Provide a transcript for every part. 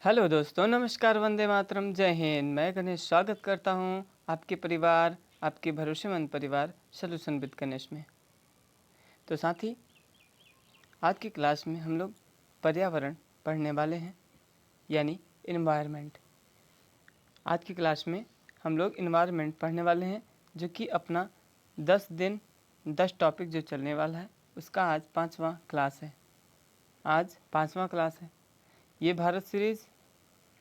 Hello दोस्तों, नमस्कार, वंदे मातरम, जय हिंद। मैं गणेश स्वागत करता हूं आपके परिवार, आपके भरोसेमंद परिवार सॉल्यूशन विद गणेश में। तो साथी, आज की क्लास में हम लोग पर्यावरण पढ़ने वाले हैं, यानी इन्वायरमेंट। आज की क्लास में हम लोग इन्वायरमेंट पढ़ने वाले हैं, जो कि अपना 10 दिन 10 टॉपिक जो चलने वाला है, उसका आज 5वां क्लास है। आज 5वां क्लास है। ये भारत सीरीज़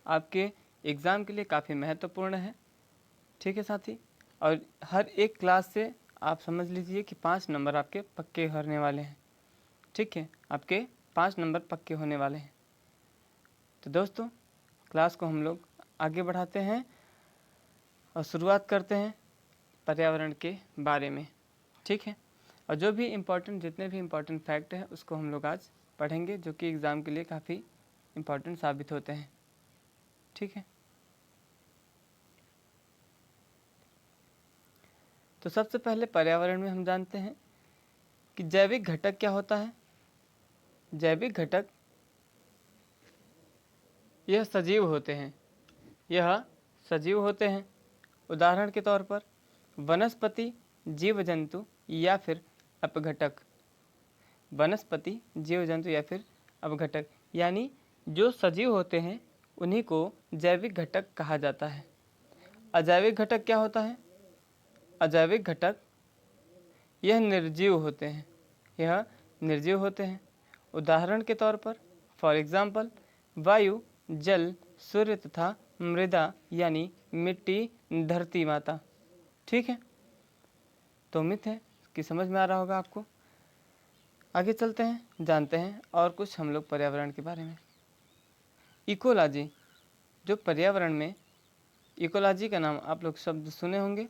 आपके एग्ज़ाम के लिए काफ़ी महत्वपूर्ण है। ठीक है साथी, और हर एक क्लास से आप समझ लीजिए कि 5 नंबर आपके पक्के होने वाले हैं। ठीक है, आपके 5 नंबर पक्के होने वाले हैं। तो दोस्तों, क्लास को हम लोग आगे बढ़ाते हैं और शुरुआत करते हैं पर्यावरण के बारे में। ठीक है, और जो भी जितने भी इम्पोर्टेंट फैक्ट हैं उसको हम लोग आज पढ़ेंगे, जो कि एग्ज़ाम के लिए काफ़ी इम्पोर्टेंट साबित होते हैं। ठीक है, तो सबसे पहले पर्यावरण में हम जानते हैं कि जैविक घटक क्या होता है। जैविक घटक यह सजीव होते हैं। उदाहरण के तौर पर वनस्पति, जीव जंतु या फिर अपघटक। वनस्पति, जीव जंतु या फिर अपघटक, यानी जो सजीव होते हैं उन्हीं को जैविक घटक कहा जाता है। अजैविक घटक क्या होता है? अजैविक घटक यह निर्जीव होते हैं। उदाहरण के तौर पर फॉर एग्जाम्पल वायु, जल, सूर्य तथा मृदा, यानी मिट्टी, धरती माता। ठीक है, तो उम्मीद है कि समझ में आ रहा होगा आपको। आगे चलते हैं, जानते हैं और कुछ हम लोग पर्यावरण के बारे में। इकोलॉजी, जो पर्यावरण में इकोलॉजी का नाम आप लोग शब्द सुने होंगे।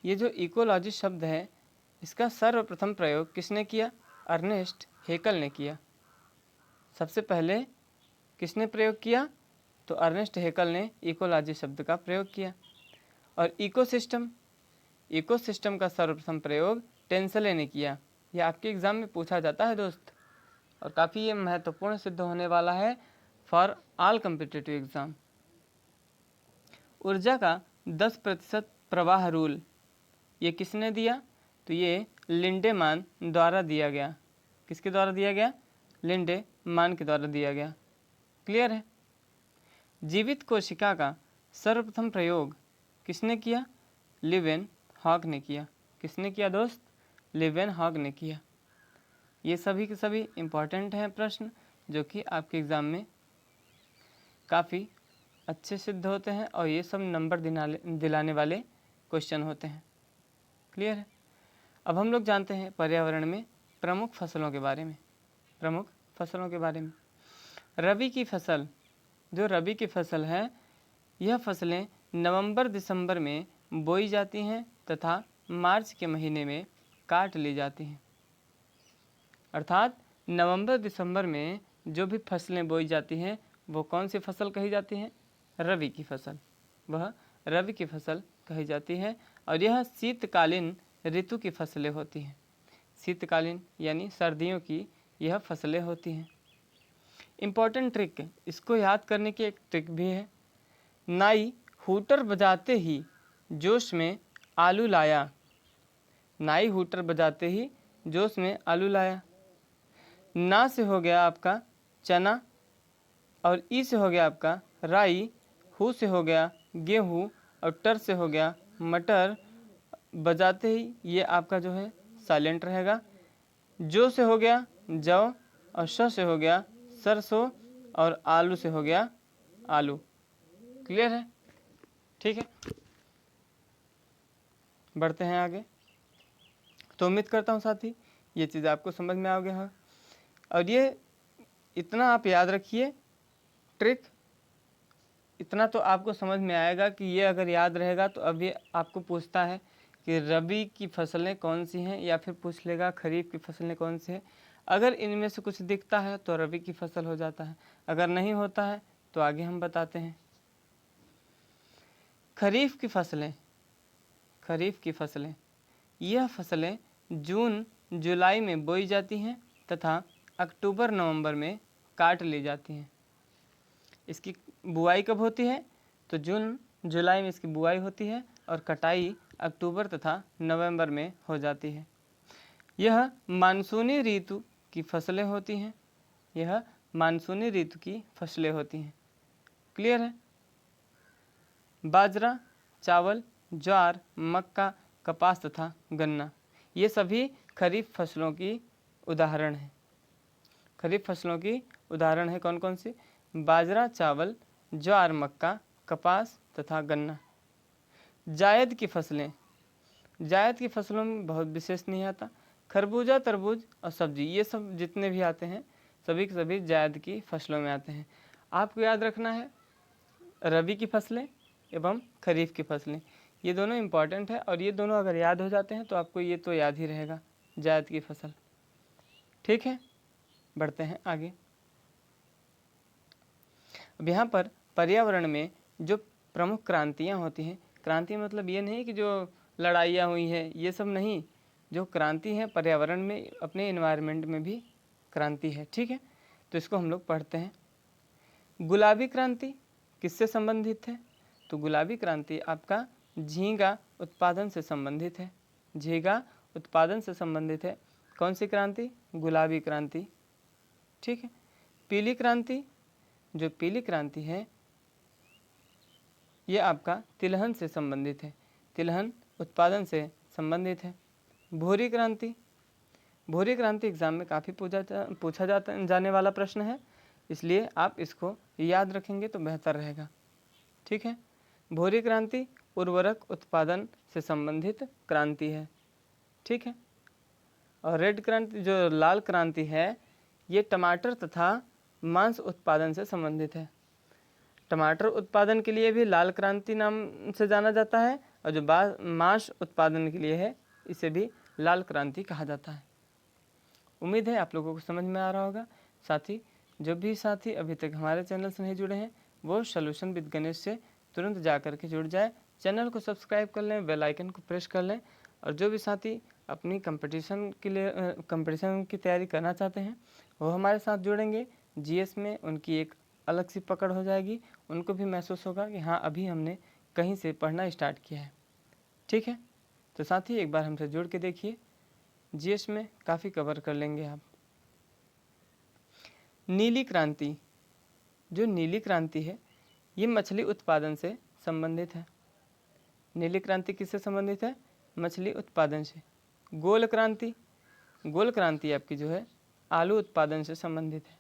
ये जो इकोलॉजी शब्द है, इसका सर्वप्रथम प्रयोग किसने किया? अर्नेस्ट हेकल ने किया। सबसे पहले किसने प्रयोग किया? तो अर्नेस्ट हेकल ने इकोलॉजी शब्द का प्रयोग किया। और इकोसिस्टम का सर्वप्रथम प्रयोग टेंसले ने किया। यह आपके एग्जाम में पूछा जाता है दोस्त, और काफ़ी ये महत्वपूर्ण सिद्ध होने वाला है फॉर ऑल कम्पिटिटिव एग्जाम। ऊर्जा का 10% प्रवाह रूल, ये किसने दिया? तो ये लिंडेमान द्वारा दिया गया। किसके द्वारा दिया गया? लिंडेमान के द्वारा दिया गया। क्लियर है? जीवित कोशिका का सर्वप्रथम प्रयोग किसने किया? लीवेनहॉक ने किया। किसने किया दोस्त? लीवेनहॉक ने किया। ये सभी के सभी इम्पॉर्टेंट हैं प्रश्न, जो कि आपके एग्ज़ाम में काफ़ी अच्छे सिद्ध होते हैं, और ये सब नंबर दिलाने वाले क्वेश्चन होते हैं। क्लियर है? अब हम लोग जानते हैं पर्यावरण में प्रमुख फसलों के बारे में। रबी की फसल, जो रबी की फसल है, यह फसलें नवंबर दिसंबर में बोई जाती हैं तथा मार्च के महीने में काट ली जाती हैं। अर्थात नवंबर दिसंबर में जो भी फसलें बोई जाती हैं, वो कौन सी फसल कही जाती हैं? रबी की फसल। वह रबी की फसल कही जाती है, और यह शीतकालीन ऋतु की फसलें होती हैं। शीतकालीन यानी सर्दियों की यह फसलें होती हैं। इम्पॉर्टेंट ट्रिक, इसको याद करने की एक ट्रिक भी है। नाई हूटर बजाते ही जोश में आलू लाया। नाई हूटर बजाते ही जोश में आलू लाया। ना से हो गया आपका चना, और ई से हो गया आपका राई, हु से हो गया गेहूँ, और टर से हो गया मटर। बजाते ही ये आपका जो है साइलेंट रहेगा। जो से हो गया जौ, और स से हो गया सरसों, और आलू से हो गया आलू। क्लियर है? ठीक है, बढ़ते हैं आगे। तो उम्मीद करता हूँ साथी ये चीज़ आपको समझ में आ गया है, और ये इतना आप याद रखिए ट्रिक, इतना तो आपको समझ में आएगा कि ये अगर याद रहेगा तो अभी आपको पूछता है कि रबी की फसलें कौन सी हैं, या फिर पूछ लेगा खरीफ की फसलें कौन सी हैं। अगर इनमें से कुछ दिखता है तो रबी की फसल हो जाता है, अगर नहीं होता है तो आगे हम बताते हैं। खरीफ की फसलें, यह फसलें जून जुलाई में बोई जाती हैं तथा अक्टूबर नवंबर में काट ली जाती हैं। इसकी बुआई कब होती है? तो जून जुलाई में इसकी बुआई होती है और कटाई अक्टूबर तथा नवंबर में हो जाती है। यह मानसूनी ऋतु की फसलें होती हैं। यह मानसूनी ऋतु की फसलें होती हैं। क्लियर है? बाजरा, चावल, ज्वार, मक्का, कपास तथा गन्ना ये सभी खरीफ फसलों की उदाहरण हैं। खरीफ फसलों की उदाहरण है कौन कौन सी? बाजरा, चावल, ज्वार, मक्का, कपास तथा गन्ना। जायद की फसलें, जायद की फसलों में बहुत विशेष नहीं आता। खरबूजा, तरबूज और सब्जी ये सब जितने भी आते हैं सभी के सभी जायद की फसलों में आते हैं। आपको याद रखना है रबी की फसलें एवं खरीफ की फसलें ये दोनों इम्पॉर्टेंट है और ये दोनों अगर याद हो जाते हैं तो आपको ये तो याद ही रहेगा जायद की फसल। ठीक है, बढ़ते हैं आगे। अब यहाँ पर पर्यावरण में जो प्रमुख क्रांतियाँ होती हैं, क्रांति मतलब ये नहीं कि जो लड़ाइयाँ हुई हैं ये सब नहीं, जो क्रांति है पर्यावरण में अपने इन्वायरमेंट में भी क्रांति है। ठीक है, तो इसको हम लोग पढ़ते हैं। गुलाबी क्रांति किससे संबंधित है? तो गुलाबी क्रांति आपका झींगा उत्पादन से संबंधित है। झींगा उत्पादन से संबंधित है। कौन सी क्रांति? गुलाबी क्रांति। ठीक है। पीली क्रांति, जो पीली क्रांति है ये आपका तिलहन से संबंधित है। तिलहन उत्पादन से संबंधित है। भूरी क्रांति, भूरी क्रांति एग्जाम में काफ़ी पूछा जाने वाला प्रश्न है, इसलिए आप इसको याद रखेंगे तो बेहतर रहेगा। ठीक है। भूरी क्रांति उर्वरक उत्पादन से संबंधित क्रांति है। ठीक है। और रेड क्रांति, जो लाल क्रांति है, ये टमाटर तथा मांस उत्पादन से संबंधित है। टमाटर उत्पादन के लिए भी लाल क्रांति नाम से जाना जाता है और जो मांस उत्पादन के लिए है इसे भी लाल क्रांति कहा जाता है। उम्मीद है आप लोगों को समझ में आ रहा होगा। साथी जो भी साथी अभी तक हमारे चैनल से नहीं जुड़े हैं वो सॉल्यूशन विद गणेश से तुरंत जा कर के जुड़ जाए। चैनल को सब्सक्राइब कर लें, बेल आइकन को प्रेस कर लें। और जो भी साथी अपनी कंपटीशन की तैयारी करना चाहते हैं वो हमारे साथ जुड़ेंगे। जीएस में उनकी एक अलग सी पकड़ हो जाएगी, उनको भी महसूस होगा कि हाँ अभी हमने कहीं से पढ़ना स्टार्ट किया है। ठीक है, तो साथी एक बार हमसे जुड़ के देखिए, जीएस में काफ़ी कवर कर लेंगे आप। नीली क्रांति, जो नीली क्रांति है ये मछली उत्पादन से संबंधित है। नीली क्रांति किससे संबंधित है? मछली उत्पादन से। गोल क्रांति, गोल क्रांति आपकी जो है आलू उत्पादन से संबंधित है।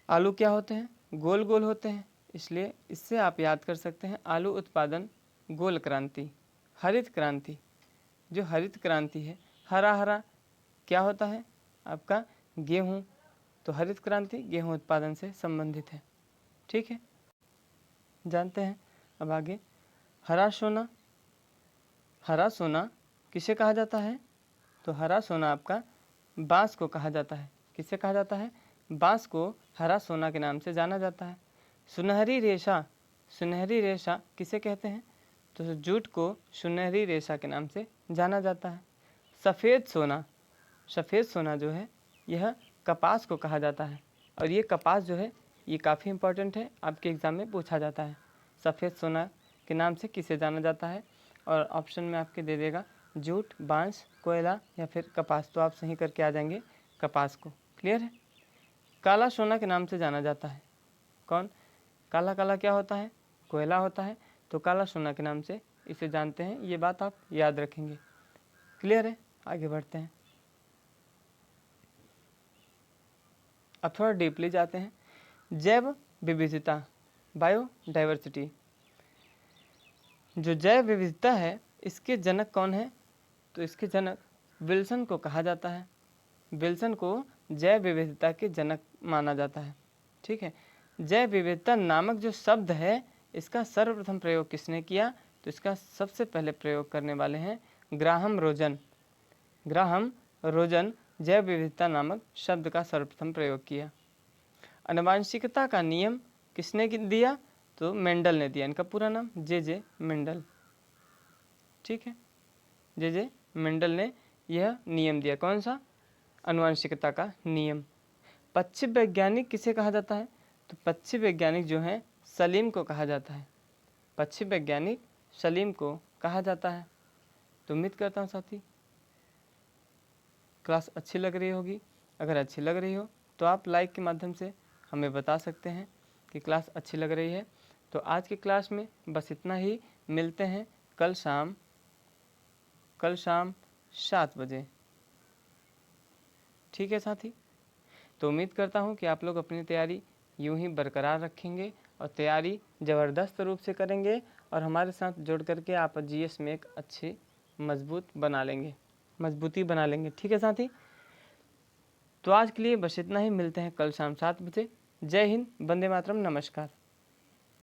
आलू क्या होते हैं? गोल गोल होते हैं, इसलिए इससे आप याद कर सकते हैं आलू उत्पादन गोल क्रांति। हरित क्रांति, जो हरित क्रांति है हरा हरा क्या होता है आपका? गेहूँ, तो हरित क्रांति गेहूँ उत्पादन से संबंधित है। ठीक है, जानते हैं अब आगे। हरा सोना, हरा सोना किसे कहा जाता है? तो हरा सोना आपका बांस को कहा जाता है। किसे कहा जाता है? बांस को हरा सोना के नाम से जाना जाता है। सुनहरी रेशा, सुनहरी रेशा किसे कहते हैं? तो जूट को सुनहरी रेशा के नाम से जाना जाता है। सफ़ेद सोना, सफ़ेद सोना जो है यह कपास को कहा जाता है और ये कपास जो है ये काफ़ी इम्पोर्टेंट है, आपके एग्ज़ाम में पूछा जाता है। सफ़ेद सोना के नाम से किसे जाना जाता है? और ऑप्शन में आपके दे देगा जूट, बांस, कोयला या फिर कपास, तो आप सही करके आ जाएंगे कपास को। क्लियर है। काला सोना के नाम से जाना जाता है। कौन? काला काला क्या होता है? कोयला होता है, तो काला सोना के नाम से इसे जानते हैं। ये बात आप याद रखेंगे। क्लियर है, आगे बढ़ते हैं। अब थोड़ा डीपली जाते हैं। जैव विविधता, बायोडाइवर्सिटी, जो जैव विविधता है इसके जनक कौन है? तो इसके जनक विल्सन को कहा जाता है। विल्सन को जैव विविधता के जनक माना जाता है। ठीक है। जैव विविधता नामक जो शब्द है इसका सर्वप्रथम प्रयोग किसने किया? तो इसका सबसे पहले प्रयोग करने वाले हैं ग्राहम रोजन। ग्राहम रोजन जैव विविधता नामक शब्द का सर्वप्रथम प्रयोग किया। आनुवंशिकता का नियम किसने दिया? तो मेंडल ने दिया। इनका पूरा नाम जे मेंडल। ठीक है, जे मेंडल ने यह नियम दिया। कौन सा? आनुवंशिकता का नियम। पक्षी वैज्ञानिक किसे कहा जाता है? तो पक्षी वैज्ञानिक जो हैं सलीम को कहा जाता है, पक्षी वैज्ञानिक सलीम को कहा जाता है। तो उम्मीद करता हूँ साथी क्लास अच्छी लग रही होगी। अगर अच्छी लग रही हो तो आप लाइक के माध्यम से हमें बता सकते हैं कि क्लास अच्छी लग रही है। तो आज की क्लास में बस इतना ही। मिलते हैं कल शाम 7 बजे। ठीक है साथी। तो उम्मीद करता हूँ कि आप लोग अपनी तैयारी यूं ही बरकरार रखेंगे और तैयारी ज़बरदस्त रूप से करेंगे और हमारे साथ जुड़ करके आप जीएस में एक अच्छी मजबूती बना लेंगे। ठीक है साथी। तो आज के लिए बस इतना ही। मिलते हैं कल शाम 7 बजे। जय हिंद, वंदे मातरम, नमस्कार।